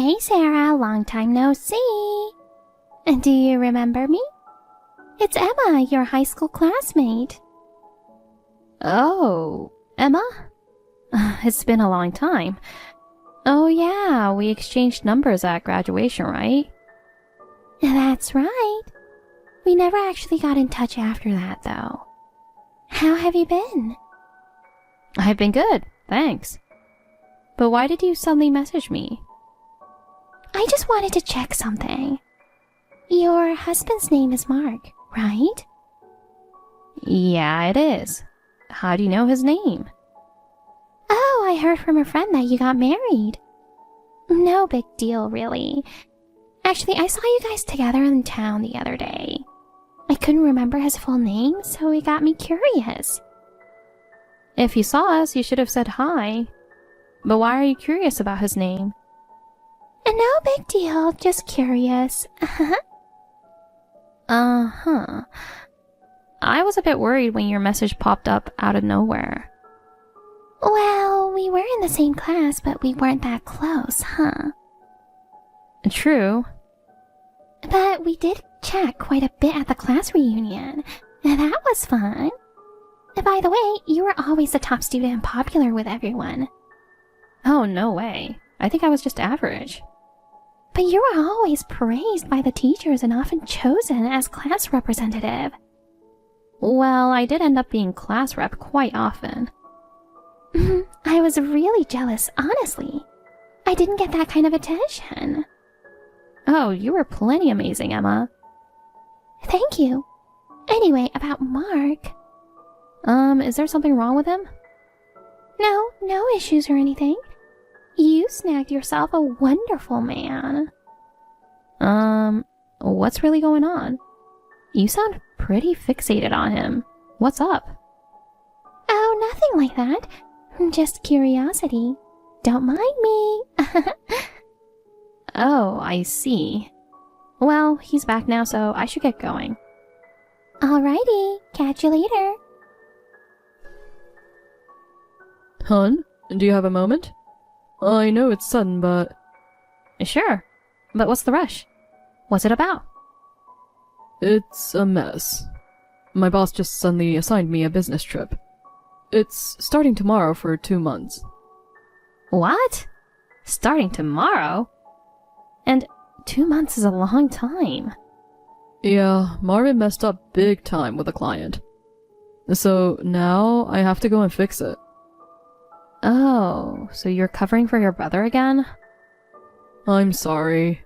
Hey Sarah, long time no see. Do you remember me? It's Emma, your high school classmate. Oh, Emma? It's been a long time. Oh yeah, we exchanged numbers at graduation, right? That's right. We never actually got in touch after that, though. How have you been? I've been good, thanks. But why did you suddenly message me? I just wanted to check something. Your husband's name is Mark, right? Yeah, it is. How do you know his name? Oh, I heard from a friend that you got married. No big deal, really. Actually, I saw you guys together in town the other day. I couldn't remember his full name, so it got me curious. If you saw us, you should have said hi. But why are you curious about his name? No big deal, just curious. Uh-huh. I was a bit worried when your message popped up out of nowhere. Well, we were in the same class, but we weren't that close, huh? True. But we did chat quite a bit at the class reunion. That was fun. By the way, you were always the top student and popular with everyone. Oh, no way. I think I was just average. But you were always praised by the teachers and often chosen as class representative. Well, I did end up being class rep quite often. I was really jealous, honestly. I didn't get that kind of attention. Oh, you were plenty amazing, Emma. Thank you. Anyway, about Mark. Is there something wrong with him? No issues or anything. You snagged yourself a wonderful man. What's really going on? You sound pretty fixated on him. What's up? Oh, nothing like that. Just curiosity. Don't mind me. Oh, I see. Well, he's back now, so I should get going. Alrighty, catch you later. Hun, do you have a moment? I know it's sudden, but... Sure, but what's the rush? What's it about? It's a mess. My boss just suddenly assigned me a business trip. It's starting tomorrow for 2 months. What? Starting tomorrow? And 2 months is a long time. Yeah, Marvin messed up big time with a client. So now I have to go and fix it. Oh, so you're covering for your brother again? I'm sorry.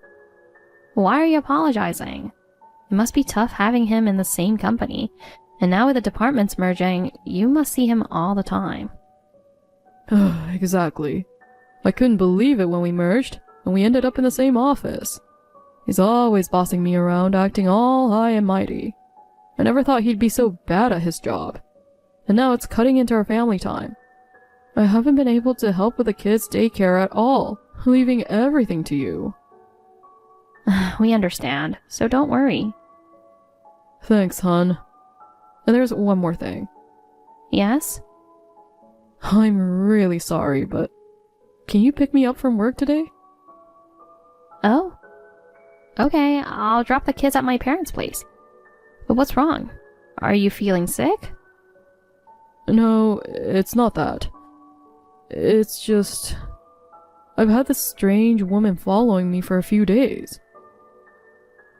Why are you apologizing? It must be tough having him in the same company, and now with the departments merging, you must see him all the time. Exactly. I couldn't believe it when we merged, and we ended up in the same office. He's always bossing me around, acting all high and mighty. I never thought he'd be so bad at his job. And now it's cutting into our family time. I haven't been able to help with the kids' daycare at all, leaving everything to you. We understand, so don't worry. Thanks, hon. And there's one more thing. Yes? I'm really sorry, but can you pick me up from work today? Oh? Okay, I'll drop the kids at my parents' place. But what's wrong? Are you feeling sick? No, it's not that. It's just... I've had this strange woman following me for a few days.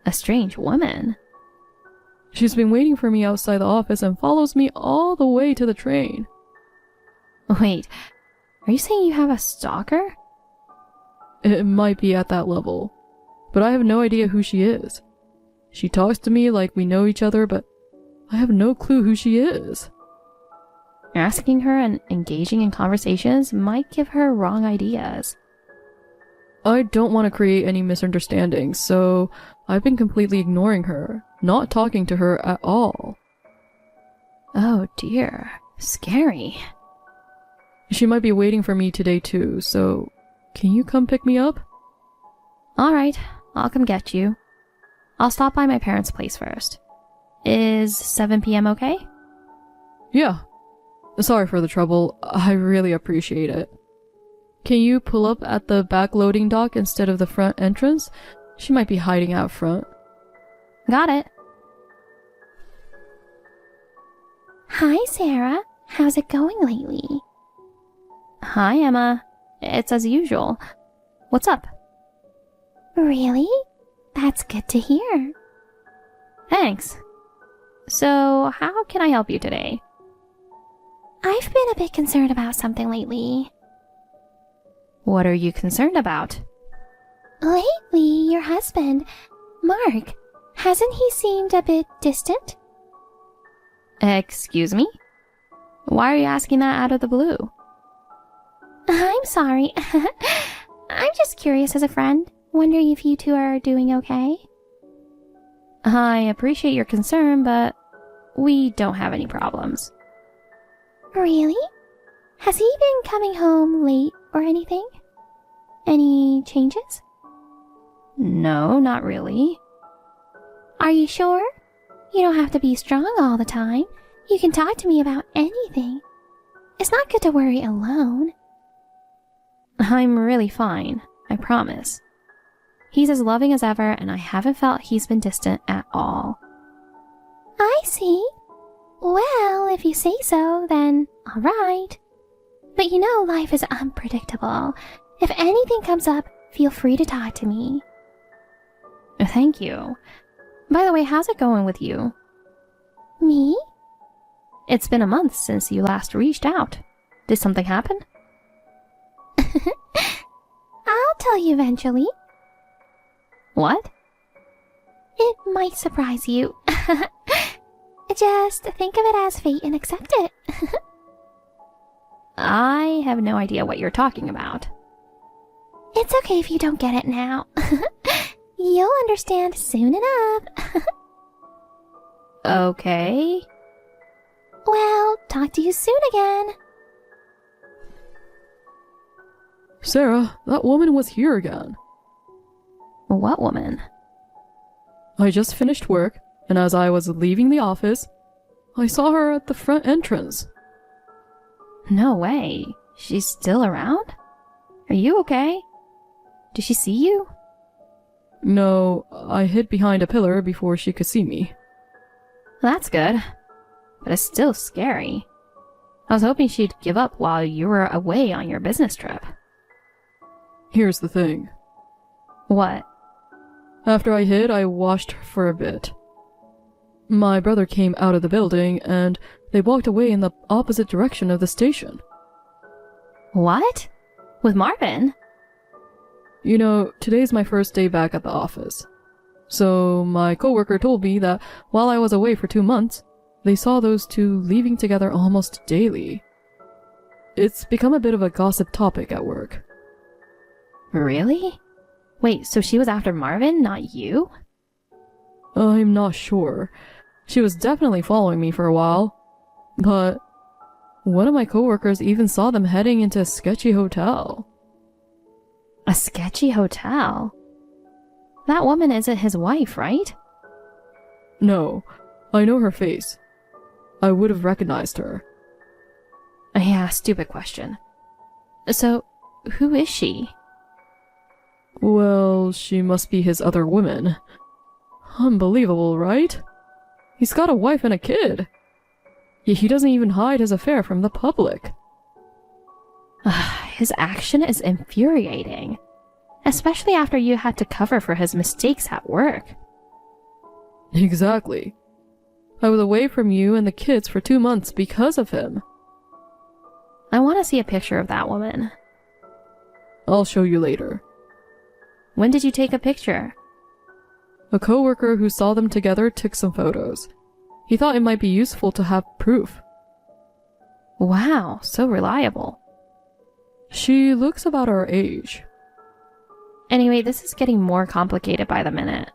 A strange woman? She's been waiting for me outside the office and follows me all the way to the train. Wait, are you saying you have a stalker? It might be at that level, but I have no idea who she is. She talks to me like we know each other, but I have no clue who she is. Asking her and engaging in conversations might give her wrong ideas. I don't want to create any misunderstandings, so I've been completely ignoring her, not talking to her at all. Oh dear, scary. She might be waiting for me today too, so can you come pick me up? Alright, I'll come get you. I'll stop by my parents' place first. Is 7 p.m. okay? Yeah. Sorry for the trouble, I really appreciate it. Can you pull up at the back loading dock instead of the front entrance? She might be hiding out front. Got it. Hi, Sarah. How's it going lately? Hi, Emma. It's as usual. What's up? Really? That's good to hear. Thanks. So, how can I help you today? I've been a bit concerned about something lately. What are you concerned about? Lately, your husband, Mark, hasn't he seemed a bit distant? Excuse me? Why are you asking that out of the blue? I'm sorry. I'm just curious as a friend, wondering if you two are doing okay. I appreciate your concern, but we don't have any problems. Really? Has he been coming home late or anything? Any changes? No, not really. Are you sure? You don't have to be strong all the time. You can talk to me about anything. It's not good to worry alone. I'm really fine, I promise. He's as loving as ever, and I haven't felt he's been distant at all. I see. Well, if you say so, then alright. But you know life is unpredictable. If anything comes up, feel free to talk to me. Thank you. By the way, how's it going with you? Me? It's been a month since you last reached out. Did something happen? I'll tell you eventually. What? It might surprise you. Just think of it as fate and accept it. I have no idea what you're talking about. It's okay if you don't get it now. You'll understand soon enough. Okay. Well, talk to you soon again. Sarah, that woman was here again. What woman? I just finished work, and as I was leaving the office, I saw her at the front entrance. No way. She's still around? Are you okay? Did she see you? No, I hid behind a pillar before she could see me. That's good. But it's still scary. I was hoping she'd give up while you were away on your business trip. Here's the thing. What? After I hid, I watched her for a bit. My brother came out of the building, and they walked away in the opposite direction of the station. What? With Marvin? You know, today's my first day back at the office. So my coworker told me that while I was away for 2 months, they saw those two leaving together almost daily. It's become a bit of a gossip topic at work. Really? Wait, so she was after Marvin, not you? I'm not sure. She was definitely following me for a while. But one of my coworkers even saw them heading into a sketchy hotel. A sketchy hotel? That woman isn't his wife, right? No, I know her face. I would have recognized her. Yeah, stupid question. So, who is she? Well, she must be his other woman. Unbelievable, right? He's got a wife and a kid. Yet he doesn't even hide his affair from the public. His action is infuriating. Especially after you had to cover for his mistakes at work. Exactly. I was away from you and the kids for 2 months because of him. I want to see a picture of that woman. I'll show you later. When did you take a picture? A coworker who saw them together took some photos. He thought it might be useful to have proof. Wow, so reliable. She looks about our age. Anyway, this is getting more complicated by the minute.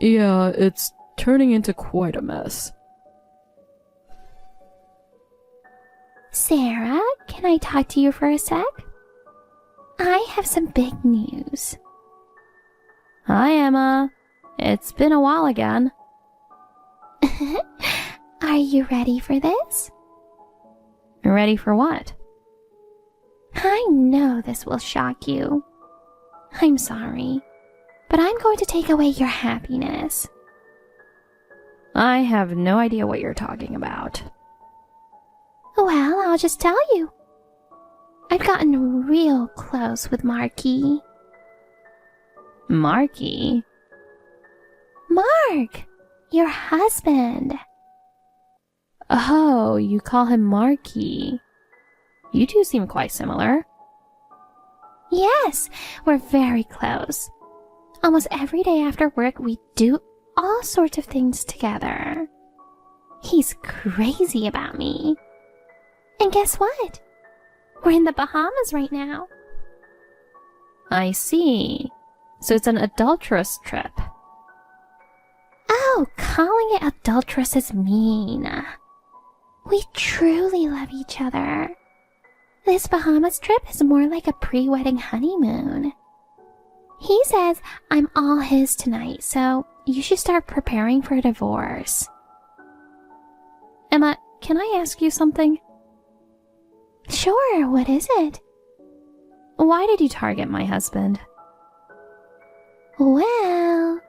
Yeah, it's turning into quite a mess. Sarah, can I talk to you for a sec? I have some big news. Hi, Emma. It's been a while again. Are you ready for this? Ready for what? I know this will shock you. I'm sorry, but I'm going to take away your happiness. I have no idea what you're talking about. Well, I'll just tell you. I've gotten real close with Marky. Marky? Mark, your husband. Oh, you call him Marky. You two seem quite similar. Yes, we're very close. Almost every day after work, we do all sorts of things together. He's crazy about me. And guess what? We're in the Bahamas right now. I see. So it's an adulterous trip. Oh, calling it adulterous is mean. We truly love each other. This Bahamas trip is more like a pre-wedding honeymoon. He says I'm all his tonight, so you should start preparing for a divorce. Emma, can I ask you something? Sure, what is it? Why did you target my husband? Well,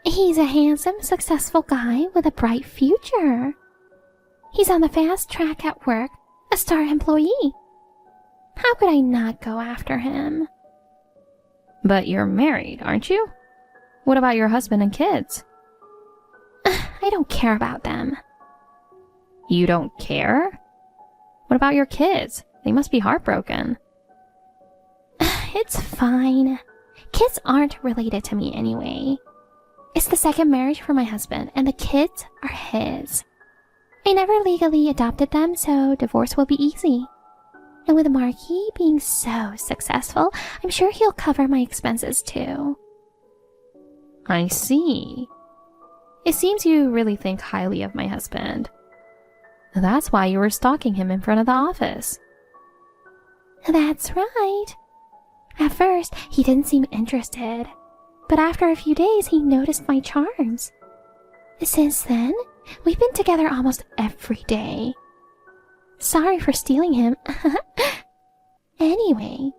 he's a handsome, successful guy with a bright future. He's on the fast track at work, a star employee. How could I not go after him? But you're married, aren't you? What about your husband and kids? I don't care about them. You don't care? What about your kids? They must be heartbroken. It's fine. Kids aren't related to me anyway. It's the second marriage for my husband, and the kids are his. I never legally adopted them, so divorce will be easy. And with Marky being so successful, I'm sure he'll cover my expenses too. I see. It seems you really think highly of my husband. That's why you were stalking him in front of the office. That's right. At first, he didn't seem interested, but after a few days, he noticed my charms. Since then, we've been together almost every day. Sorry for stealing him. Anyway,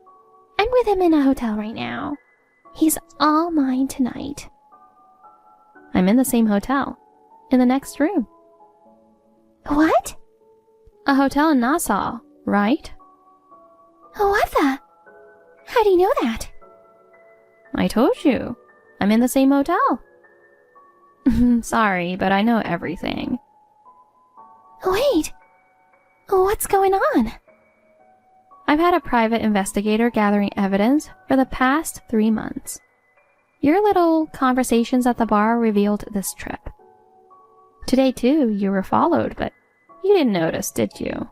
I'm with him in a hotel right now. He's all mine tonight. I'm in the same hotel, in the next room. What? A hotel in Nassau, right? What the? How do you know that? I told you. I'm in the same hotel. Sorry, but I know everything. Wait. What's going on? I've had a private investigator gathering evidence for the past 3 months. Your little conversations at the bar revealed this trip. Today, too, you were followed, but you didn't notice, did you?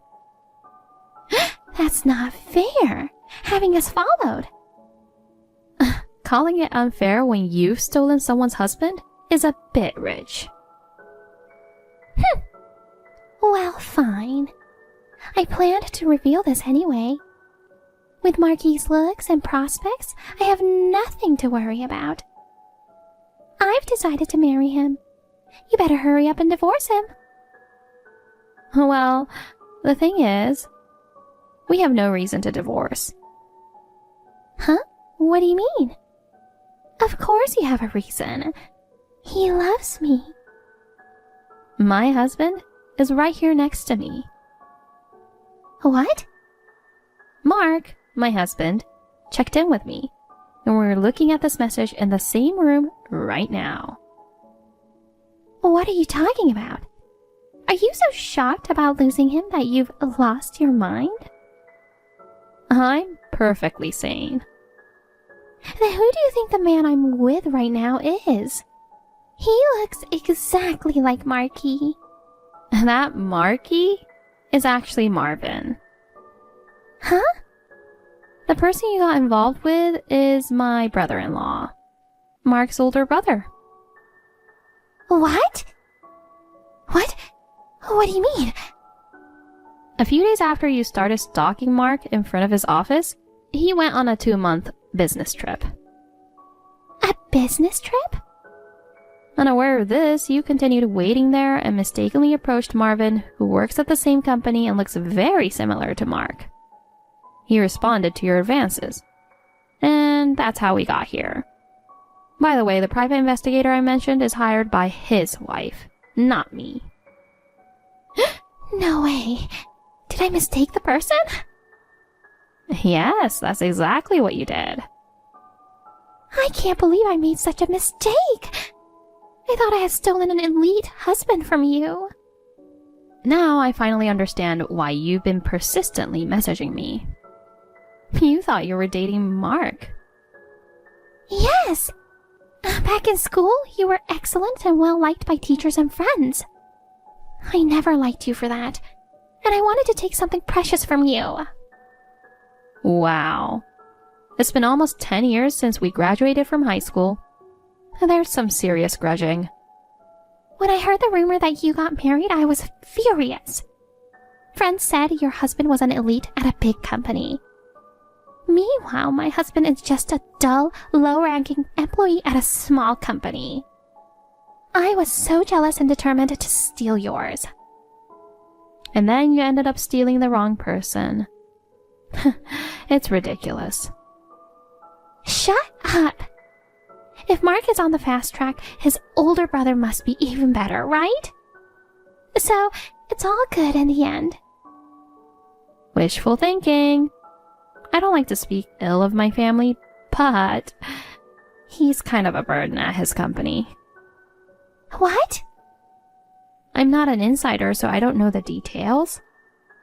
That's not fair, having us followed. Calling it unfair when you've stolen someone's husband is a bit rich. Well, fine. I planned to reveal this anyway. With Marky's looks and prospects, I have nothing to worry about. I've decided to marry him. You better hurry up and divorce him. Well, the thing is, we have no reason to divorce. Huh? What do you mean? Of course you have a reason. He loves me. My husband is right here next to me. What? Mark, my husband, checked in with me, and we're looking at this message in the same room right now. What are you talking about? Are you so shocked about losing him that you've lost your mind? I'm perfectly sane. Then who do you think the man I'm with right now is? He looks exactly like Marky. That Marky is actually Marvin. Huh? The person you got involved with is my brother-in-law, Mark's older brother. What? What? What do you mean? A few days after you started stalking Mark in front of his office, he went on a 2-month business trip. A business trip? Unaware of this, you continued waiting there and mistakenly approached Marvin, who works at the same company and looks very similar to Mark. He responded to your advances. And that's how we got here. By the way, the private investigator I mentioned is hired by his wife, not me. No way. Did I mistake the person? Yes, that's exactly what you did. I can't believe I made such a mistake. I thought I had stolen an elite husband from you. Now I finally understand why you've been persistently messaging me. You thought you were dating Mark. Yes. Back in school, you were excellent and well-liked by teachers and friends. I never liked you for that, and I wanted to take something precious from you. Wow. It's been almost 10 years since we graduated from high school. There's some serious grudging. When I heard the rumor that you got married, I was furious. Friends said your husband was an elite at a big company. Meanwhile, my husband is just a dull, low-ranking employee at a small company. I was so jealous and determined to steal yours. And then you ended up stealing the wrong person. It's ridiculous. Shut up! If Mark is on the fast track, his older brother must be even better, right? So, it's all good in the end. Wishful thinking. I don't like to speak ill of my family, but he's kind of a burden at his company. What? I'm not an insider, so I don't know the details.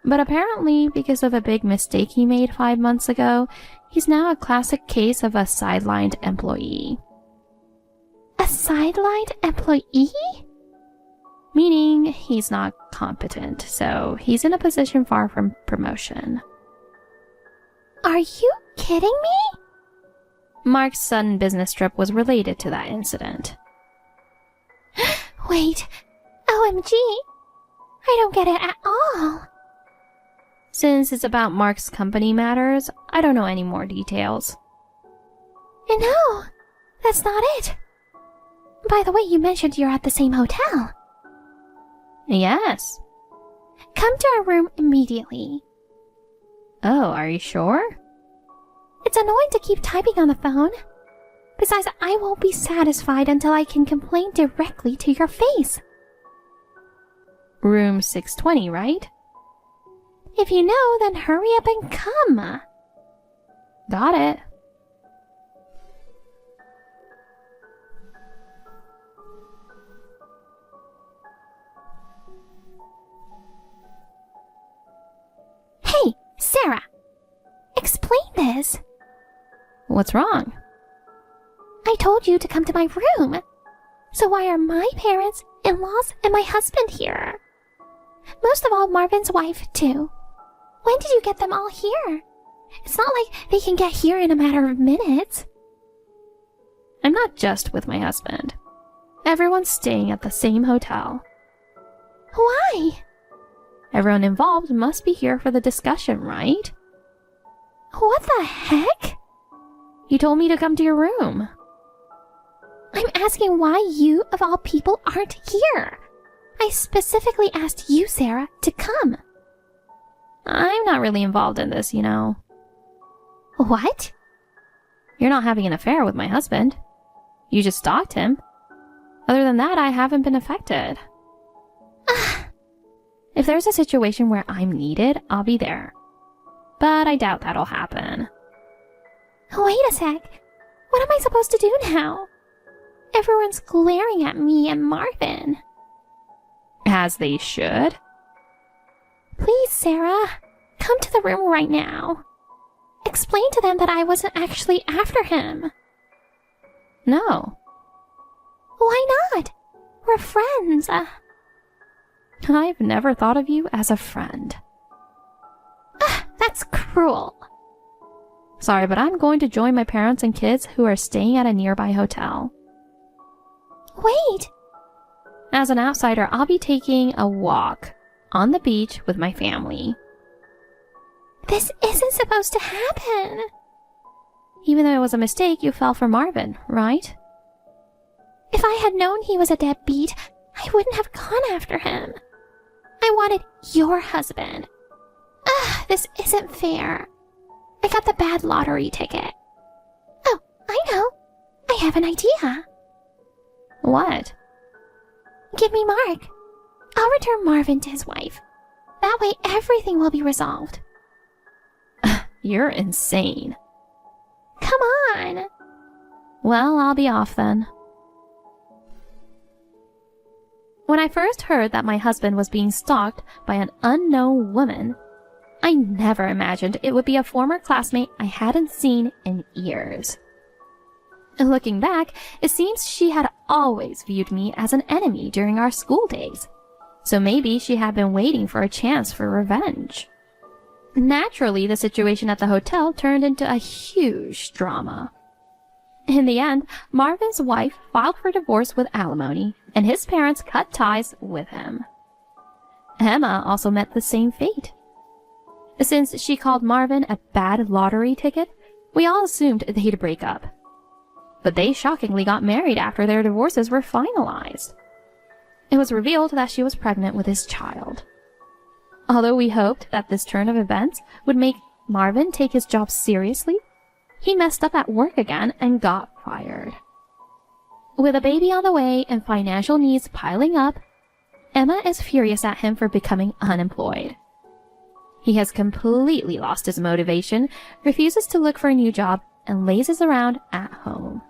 But apparently, because of a big mistake he made 5 months ago, he's now a classic case of a sidelined employee. A sidelined employee? Meaning he's not competent, so he's in a position far from promotion. Are you kidding me? Mark's sudden business trip was related to that incident. Wait, OMG, I don't get it at all. Since it's about Mark's company matters, I don't know any more details. No, that's not it. By the way, you mentioned you're at the same hotel. Yes. Come to our room immediately. Oh, are you sure? It's annoying to keep typing on the phone. Besides, I won't be satisfied until I can complain directly to your face. Room 620, right? If you know, then hurry up and come. Got it. Hey, Sarah. Explain this. What's wrong? I told you to come to my room. So why are my parents, in-laws, and my husband here? Most of all, Marvin's wife, too. When did you get them all here? It's not like they can get here in a matter of minutes. I'm not just with my husband. Everyone's staying at the same hotel. Why? Everyone involved must be here for the discussion, right? What the heck? You told me to come to your room. I'm asking why you, of all people, aren't here. I specifically asked you, Sarah, to come. I'm not really involved in this, you know. What? You're not having an affair with my husband. You just stalked him. Other than that, I haven't been affected. If there's a situation where I'm needed, I'll be there. But I doubt that'll happen. Wait a sec. What am I supposed to do now? Everyone's glaring at me and Marvin. As they should. Please, Sarah, come to the room right now. Explain to them that I wasn't actually after him. No. Why not? We're friends. I've never thought of you as a friend. That's cruel. Sorry, but I'm going to join my parents and kids who are staying at a nearby hotel. Wait. As an outsider, I'll be taking a walk on the beach with my family. This isn't supposed to happen. Even though it was a mistake, you fell for Marvin, right? If I had known he was a deadbeat, I wouldn't have gone after him. I wanted your husband. This isn't fair. I got the bad lottery ticket. Oh, I know. I have an idea. What? Give me Mark. I'll return Marvin to his wife. That way everything will be resolved. You're insane. Come on. Well, I'll be off then. When I first heard that my husband was being stalked by an unknown woman, I never imagined it would be a former classmate I hadn't seen in years. Looking back, it seems she had always viewed me as an enemy during our school days, so maybe she had been waiting for a chance for revenge. Naturally, the situation at the hotel turned into a huge drama. In the end, Marvin's wife filed for divorce with alimony, and his parents cut ties with him. Emma also met the same fate. Since she called Marvin a bad lottery ticket, we all assumed they'd break up. But they shockingly got married after their divorces were finalized. It was revealed that she was pregnant with his child. Although we hoped that this turn of events would make Marvin take his job seriously, he messed up at work again and got fired. With a baby on the way and financial needs piling up, Emma is furious at him for becoming unemployed. He has completely lost his motivation, refuses to look for a new job, and lazes around at home.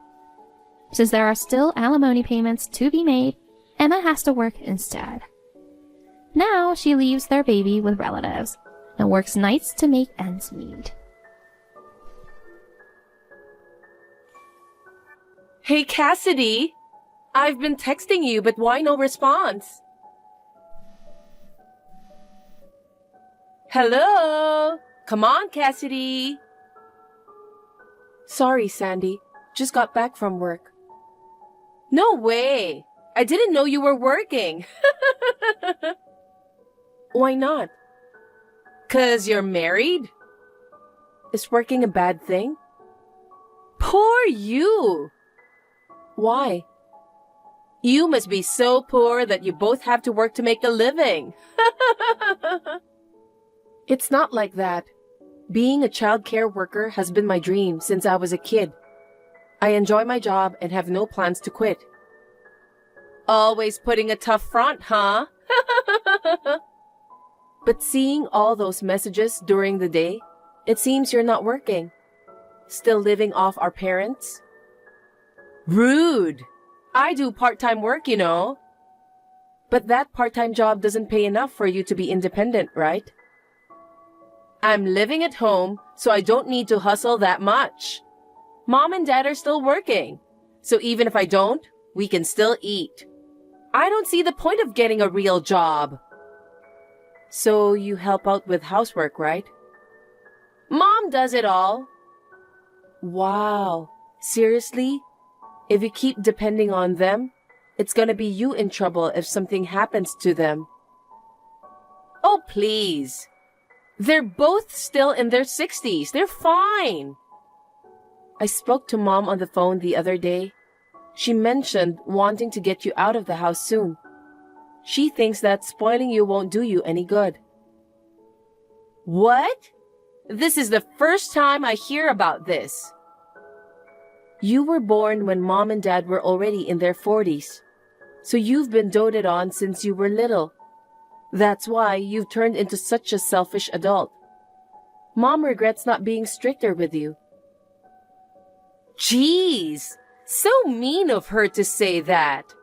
Since there are still alimony payments to be made, Emma has to work instead. Now she leaves their baby with relatives and works nights to make ends meet. Hey, Cassidy! I've been texting you, but why no response? Hello? Come on, Cassidy! Sorry, Sandy. Just got back from work. No way! I didn't know you were working. Why not? 'Cause you're married? Is working a bad thing? Poor you! Why? You must be so poor that you both have to work to make a living. It's not like that. Being a child care worker has been my dream since I was a kid. I enjoy my job and have no plans to quit. Always putting a tough front, huh? But seeing all those messages during the day, it seems you're not working. Still living off our parents? Rude! I do part-time work, you know. But that part-time job doesn't pay enough for you to be independent, right? I'm living at home, so I don't need to hustle that much. Mom and Dad are still working, so even if I don't, we can still eat. I don't see the point of getting a real job. So you help out with housework, right? Mom does it all. Wow. Seriously? If you keep depending on them, it's gonna be you in trouble if something happens to them. Oh, please. They're both still in their 60s. They're fine. I spoke to Mom on the phone the other day. She mentioned wanting to get you out of the house soon. She thinks that spoiling you won't do you any good. What? This is the first time I hear about this. You were born when Mom and Dad were already in their 40s, so you've been doted on since you were little. That's why you've turned into such a selfish adult. Mom regrets not being stricter with you. Jeez, so mean of her to say that.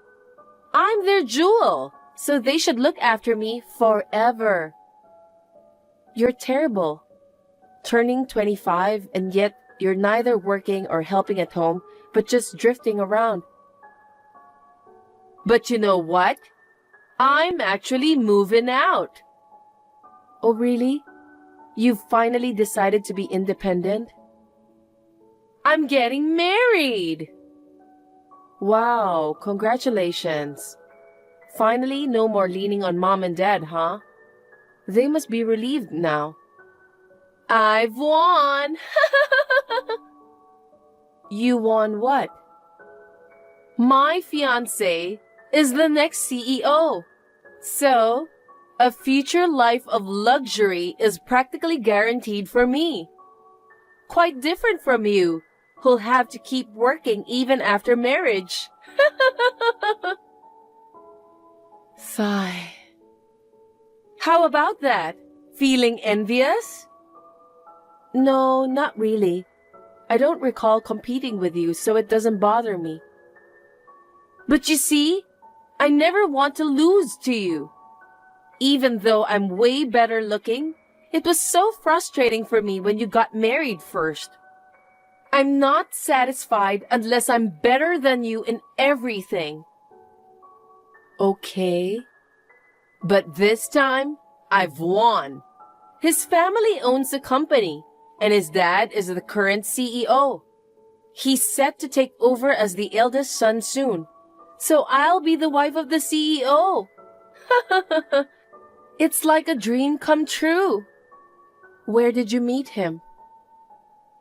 I'm their jewel, so they should look after me forever. You're terrible. Turning 25 and yet you're neither working or helping at home, but just drifting around. But you know what? I'm actually moving out. Oh, really? You've finally decided to be independent? I'm getting married! Wow, congratulations. Finally, no more leaning on Mom and Dad, huh? They must be relieved now. I've won! You won what? My fiancé is the next CEO. So, a future life of luxury is practically guaranteed for me. Quite different from you, who'll have to keep working even after marriage. Sigh. How about that? Feeling envious? No, not really. I don't recall competing with you, so it doesn't bother me. But you see, I never want to lose to you. Even though I'm way better looking, it was so frustrating for me when you got married first. I'm not satisfied unless I'm better than you in everything. Okay. But this time, I've won. His family owns the company, and his dad is the current CEO. He's set to take over as the eldest son soon, so I'll be the wife of the CEO. It's like a dream come true. Where did you meet him?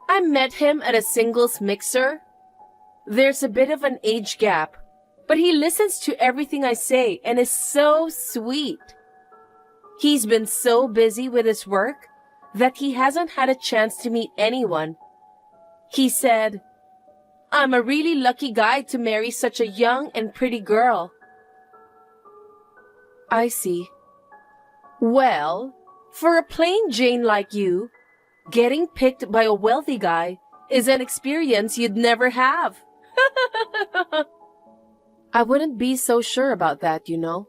I met him at a singles mixer. There's a bit of an age gap, but he listens to everything I say and is so sweet. He's been so busy with his work that he hasn't had a chance to meet anyone. He said, "I'm a really lucky guy to marry such a young and pretty girl." I see. Well, for a plain Jane like you, getting picked by a wealthy guy is an experience you'd never have. I wouldn't be so sure about that, you know.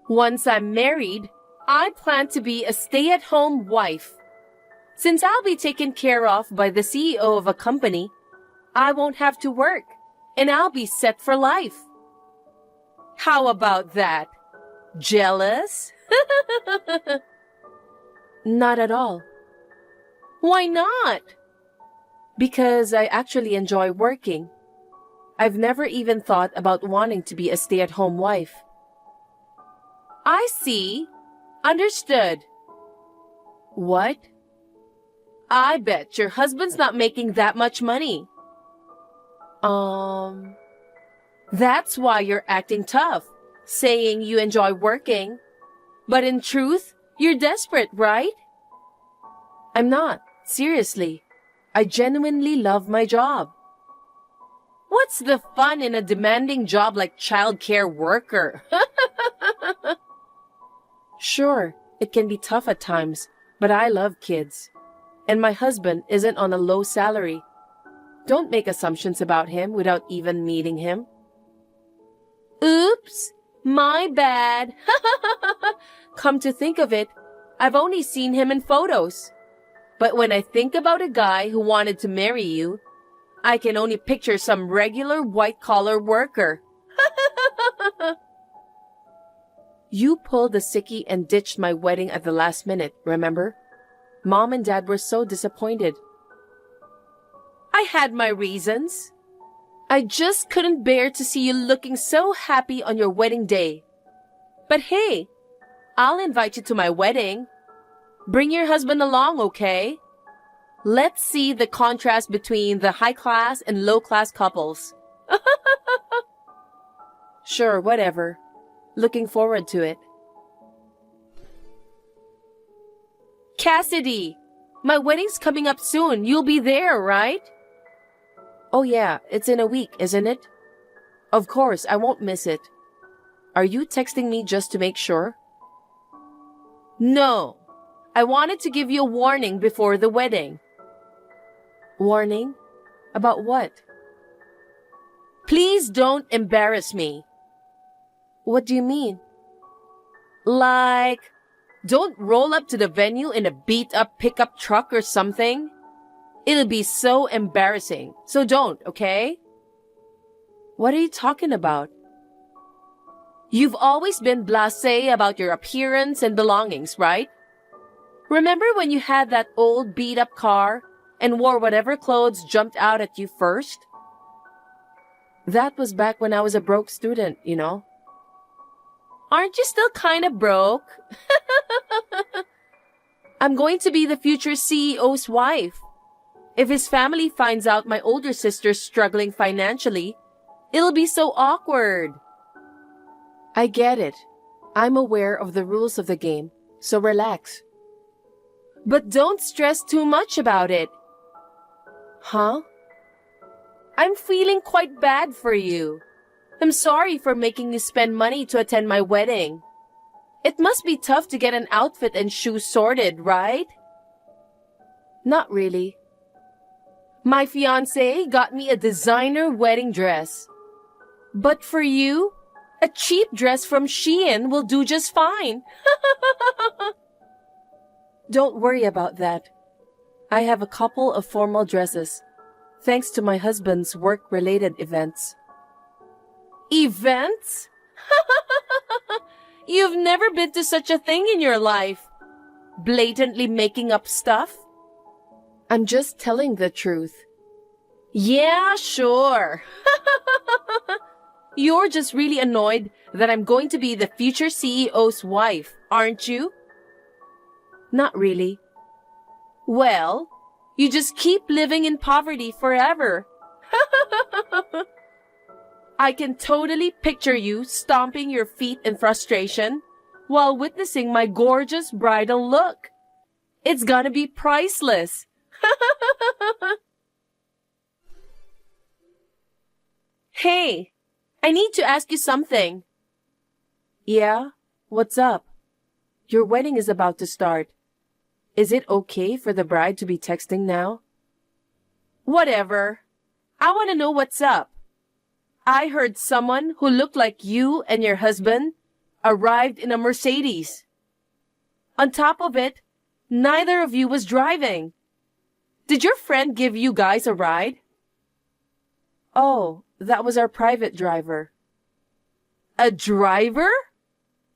Once I'm married, I plan to be a stay-at-home wife. Since I'll be taken care of by the CEO of a company, I won't have to work, and I'll be set for life. How about that? Jealous? Not at all. Why not? Because I actually enjoy working. I've never even thought about wanting to be a stay-at-home wife. I see. Understood. What? I bet your husband's not making that much money. That's why you're acting tough, saying you enjoy working. But in truth, you're desperate, right? I'm not. Seriously. I genuinely love my job. What's the fun in a demanding job like childcare worker? Sure, it can be tough at times, but I love kids. And my husband isn't on a low salary. Don't make assumptions about him without even meeting him. Oops, my bad. Come to think of it, I've only seen him in photos. But when I think about a guy who wanted to marry you, I can only picture some regular white-collar worker. You pulled the sickie and ditched my wedding at the last minute, remember? Mom and Dad were so disappointed. I had my reasons. I just couldn't bear to see you looking so happy on your wedding day. But hey, I'll invite you to my wedding. Bring your husband along, okay? Let's see the contrast between the high-class and low-class couples. Sure, whatever. Looking forward to it. Cassidy, my wedding's coming up soon. You'll be there, right? Oh yeah, it's in a week, isn't it? Of course, I won't miss it. Are you texting me just to make sure? No. I wanted to give you a warning before the wedding. Warning? About what? Please don't embarrass me. What do you mean? Like, don't roll up to the venue in a beat-up pickup truck or something. It'll be so embarrassing, so don't, okay? What are you talking about? You've always been blasé about your appearance and belongings, right? Remember when you had that old beat-up car and wore whatever clothes jumped out at you first? That was back when I was a broke student, you know. Aren't you still kind of broke? I'm going to be the future CEO's wife. If his family finds out my older sister's struggling financially, it'll be so awkward. I get it. I'm aware of the rules of the game, so relax. But don't stress too much about it. Huh? I'm feeling quite bad for you. I'm sorry for making you spend money to attend my wedding. It must be tough to get an outfit and shoes sorted, right? Not really. My fiancé got me a designer wedding dress. But for you, a cheap dress from Shein will do just fine. Don't worry about that. I have a couple of formal dresses, thanks to my husband's work-related events. Events? You've never been to such a thing in your life. Blatantly making up stuff? I'm just telling the truth. Yeah, sure. You're just really annoyed that I'm going to be the future CEO's wife, aren't you? Not really. Well, you just keep living in poverty forever. I can totally picture you stomping your feet in frustration while witnessing my gorgeous bridal look. It's gonna be priceless. Hey, I need to ask you something. Yeah? What's up? Your wedding is about to start. Is it okay for the bride to be texting now? Whatever. I want to know what's up. I heard someone who looked like you and your husband arrived in a Mercedes. On top of it, neither of you was driving. Did your friend give you guys a ride? Oh, that was our private driver. A driver?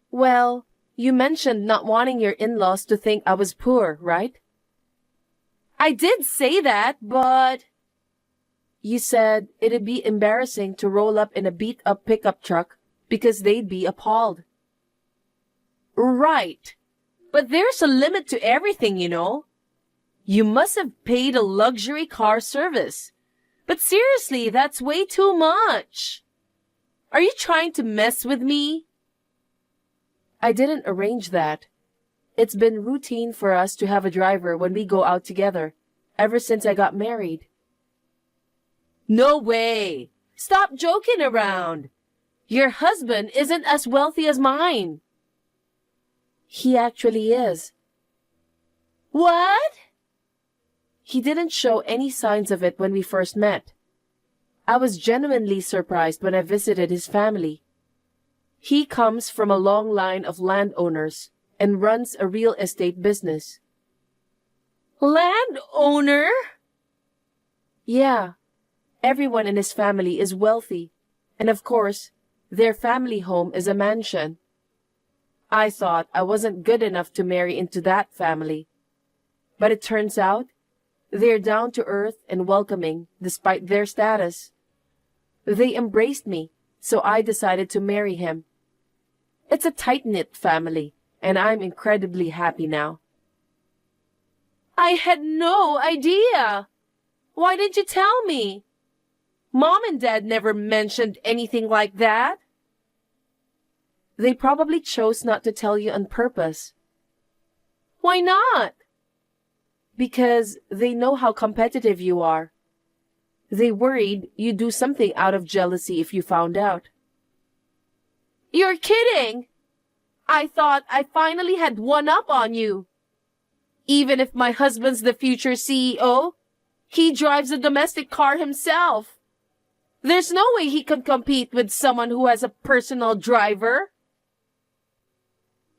Well, you mentioned not wanting your in-laws to think I was poor, right? I did say that, but... You said it'd be embarrassing to roll up in a beat-up pickup truck because they'd be appalled. Right. But there's a limit to everything, you know. You must have paid a luxury car service. But seriously, that's way too much. Are you trying to mess with me? I didn't arrange that. It's been routine for us to have a driver when we go out together, ever since I got married. No way! Stop joking around! Your husband isn't as wealthy as mine. He actually is. What? He didn't show any signs of it when we first met. I was genuinely surprised when I visited his family. He comes from a long line of landowners and runs a real estate business. Landowner? Yeah. Everyone in his family is wealthy, and of course, their family home is a mansion. I thought I wasn't good enough to marry into that family. But it turns out, they're down to earth and welcoming despite their status. They embraced me, so I decided to marry him. It's a tight-knit family, and I'm incredibly happy now. I had no idea. Why didn't you tell me? Mom and Dad never mentioned anything like that. They probably chose not to tell you on purpose. Why not? Because they know how competitive you are. They worried you'd do something out of jealousy if you found out. You're kidding! I thought I finally had one up on you. Even if my husband's the future CEO, he drives a domestic car himself. There's no way he can compete with someone who has a personal driver.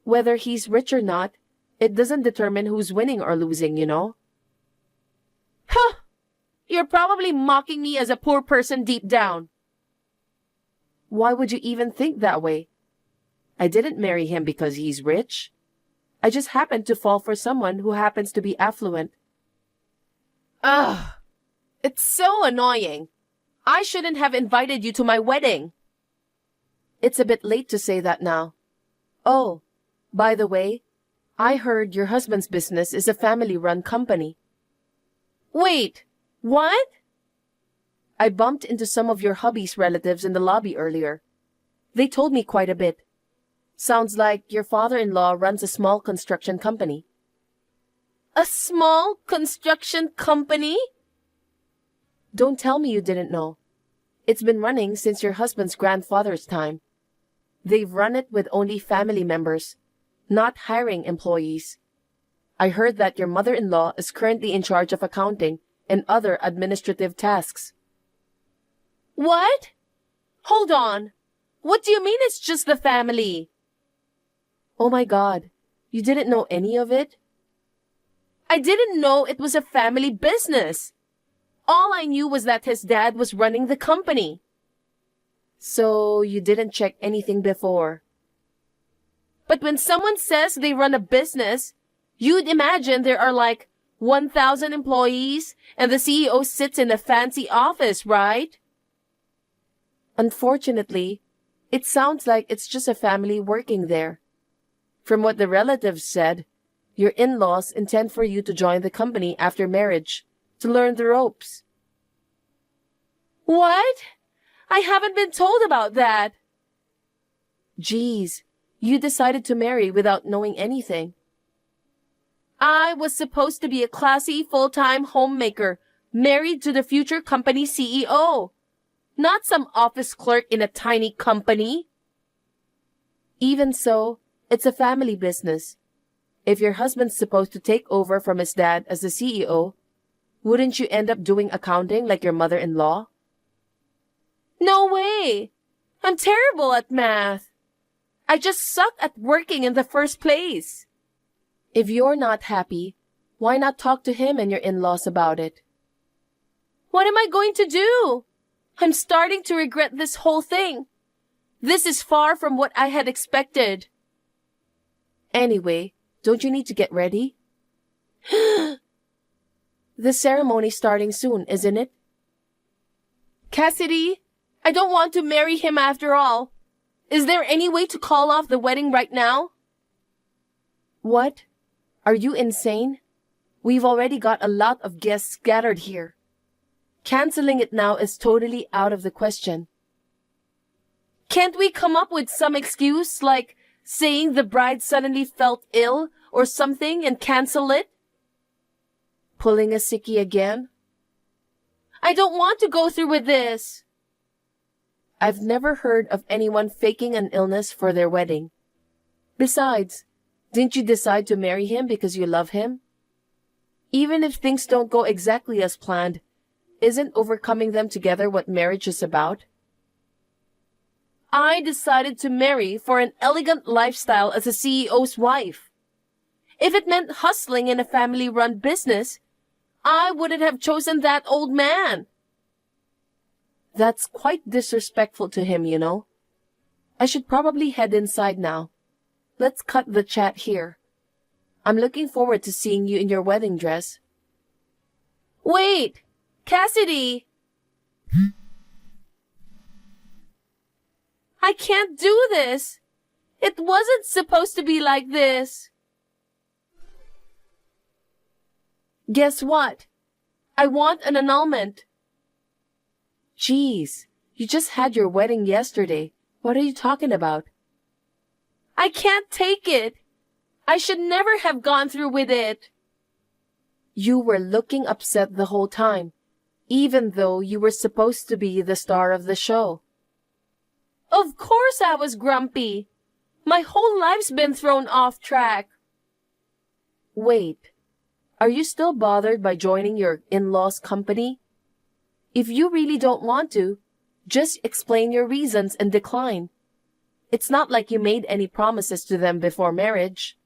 Whether he's rich or not, it doesn't determine who's winning or losing, you know. Huh! You're probably mocking me as a poor person deep down. Why would you even think that way? I didn't marry him because he's rich. I just happened to fall for someone who happens to be affluent. Ugh! It's so annoying. I shouldn't have invited you to my wedding. It's a bit late to say that now. Oh, by the way, I heard your husband's business is a family-run company. Wait, what? I bumped into some of your hubby's relatives in the lobby earlier. They told me quite a bit. Sounds like your father-in-law runs a small construction company. A small construction company? Don't tell me you didn't know. It's been running since your husband's grandfather's time. They've run it with only family members, not hiring employees. I heard that your mother-in-law is currently in charge of accounting and other administrative tasks. What? Hold on. What do you mean it's just the family? Oh my God, you didn't know any of it? I didn't know it was a family business. All I knew was that his dad was running the company. So you didn't check anything before. But when someone says they run a business, you'd imagine there are like 1,000 employees and the CEO sits in a fancy office, right? Unfortunately, it sounds like it's just a family working there. From what the relatives said, your in-laws intend for you to join the company after marriage to learn the ropes. What? I haven't been told about that. Geez, you decided to marry without knowing anything. I was supposed to be a classy full-time homemaker, married to the future company CEO, not some office clerk in a tiny company. Even so, it's a family business. If your husband's supposed to take over from his dad as the CEO, wouldn't you end up doing accounting like your mother-in-law? No way! I'm terrible at math. I just suck at working in the first place. If you're not happy, why not talk to him and your in-laws about it? What am I going to do? I'm starting to regret this whole thing. This is far from what I had expected. Anyway, don't you need to get ready? The ceremony's starting soon, isn't it? Cassidy, I don't want to marry him after all. Is there any way to call off the wedding right now? What? Are you insane? We've already got a lot of guests scattered here. Canceling it now is totally out of the question. Can't we come up with some excuse, like saying the bride suddenly felt ill or something and cancel it? Pulling a sickie again? I don't want to go through with this. I've never heard of anyone faking an illness for their wedding. Besides, didn't you decide to marry him because you love him? Even if things don't go exactly as planned, isn't overcoming them together what marriage is about? I decided to marry for an elegant lifestyle as a CEO's wife. If it meant hustling in a family-run business, I wouldn't have chosen that old man. That's quite disrespectful to him, you know. I should probably head inside now. Let's cut the chat here. I'm looking forward to seeing you in your wedding dress. Wait! Cassidy! I can't do this! It wasn't supposed to be like this. Guess what? I want an annulment. Jeez, you just had your wedding yesterday. What are you talking about? I can't take it. I should never have gone through with it. You were looking upset the whole time, even though you were supposed to be the star of the show. Of course I was grumpy. My whole life's been thrown off track. Wait, are you still bothered by joining your in-laws' company? If you really don't want to, just explain your reasons and decline. It's not like you made any promises to them before marriage.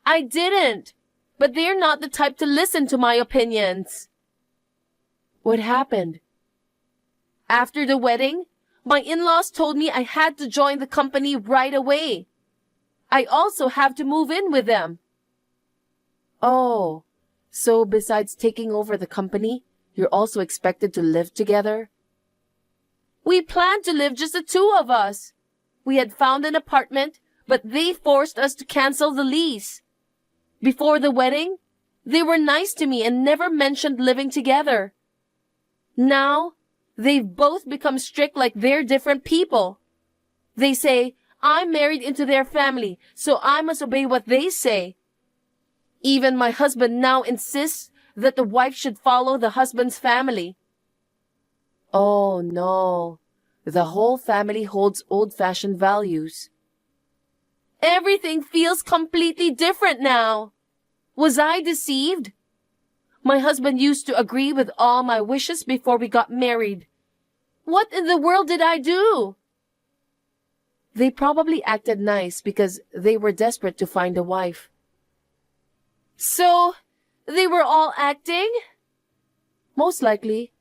I didn't, but they're not the type to listen to my opinions. What happened? After the wedding, my in-laws told me I had to join the company right away. I also have to move in with them. Oh, so besides taking over the company, you're also expected to live together? We planned to live just the two of us. We had found an apartment, but they forced us to cancel the lease. Before the wedding, they were nice to me and never mentioned living together. Now, they've both become strict like they're different people. They say, I'm married into their family, so I must obey what they say. Even my husband now insists that the wife should follow the husband's family. Oh no. The whole family holds old-fashioned values. Everything feels completely different now. Was I deceived? My husband used to agree with all my wishes before we got married. What in the world did I do? They probably acted nice because they were desperate to find a wife. So, they were all acting? Most likely.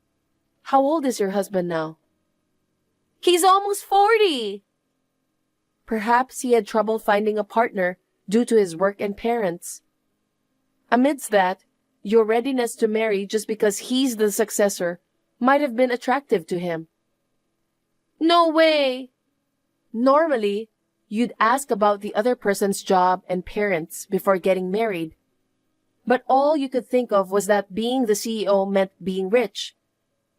How old is your husband now? He's almost 40. Perhaps he had trouble finding a partner due to his work and parents. Amidst that, your readiness to marry just because he's the successor might have been attractive to him. No way! Normally, you'd ask about the other person's job and parents before getting married. But all you could think of was that being the CEO meant being rich.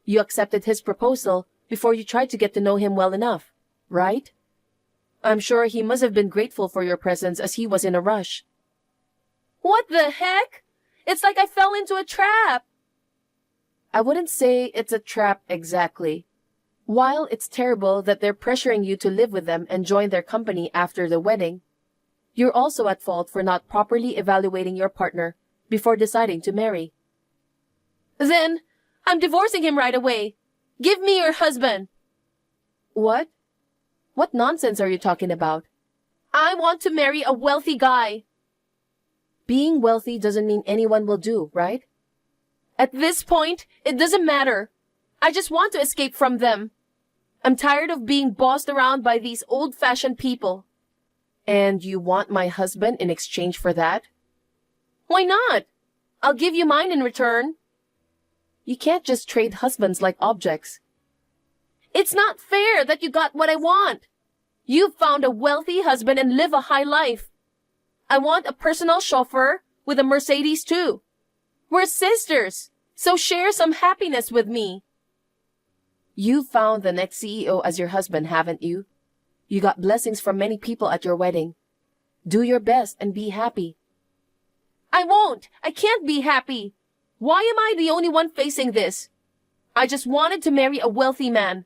You accepted his proposal before you tried to get to know him well enough, right? I'm sure he must have been grateful for your presence as he was in a rush. What the heck? It's like I fell into a trap. I wouldn't say it's a trap exactly. While it's terrible that they're pressuring you to live with them and join their company after the wedding, you're also at fault for not properly evaluating your partner before deciding to marry. Then, I'm divorcing him right away. Give me your husband. What? What nonsense are you talking about? I want to marry a wealthy guy. Being wealthy doesn't mean anyone will do, right? At this point, it doesn't matter. I just want to escape from them. I'm tired of being bossed around by these old-fashioned people. And you want my husband in exchange for that? Why not? I'll give you mine in return. You can't just trade husbands like objects. It's not fair that you got what I want. You've found a wealthy husband and live a high life. I want a personal chauffeur with a Mercedes too. We're sisters, so share some happiness with me. You found the next CEO as your husband, haven't you? You got blessings from many people at your wedding. Do your best and be happy. I won't. I can't be happy. Why am I the only one facing this? I just wanted to marry a wealthy man.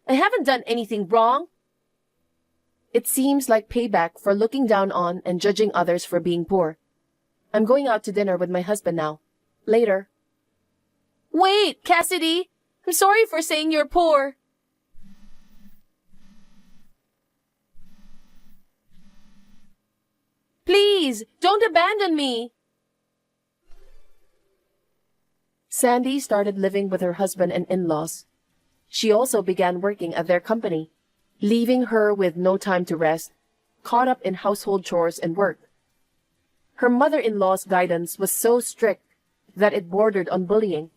I haven't done anything wrong. It seems like payback for looking down on and judging others for being poor. I'm going out to dinner with my husband now. Later. Wait, Cassidy! I'm sorry for saying you're poor. Please, don't abandon me. Sandy started living with her husband and in-laws. She also began working at their company, leaving her with no time to rest, caught up in household chores and work. Her mother-in-law's guidance was so strict that it bordered on bullying,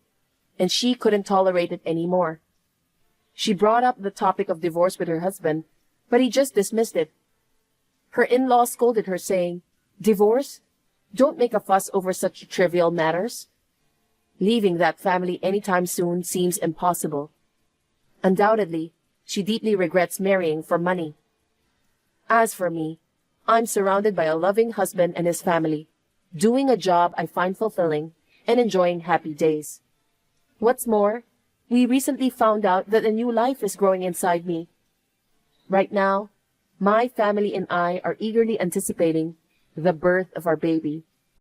and she couldn't tolerate it anymore. She brought up the topic of divorce with her husband, but he just dismissed it. Her in-law scolded her, saying, "Divorce? Don't make a fuss over such trivial matters." Leaving that family anytime soon seems impossible. Undoubtedly, she deeply regrets marrying for money. As for me, I'm surrounded by a loving husband and his family, doing a job I find fulfilling and enjoying happy days. What's more, we recently found out that a new life is growing inside me. Right now, my family and I are eagerly anticipating the birth of our baby.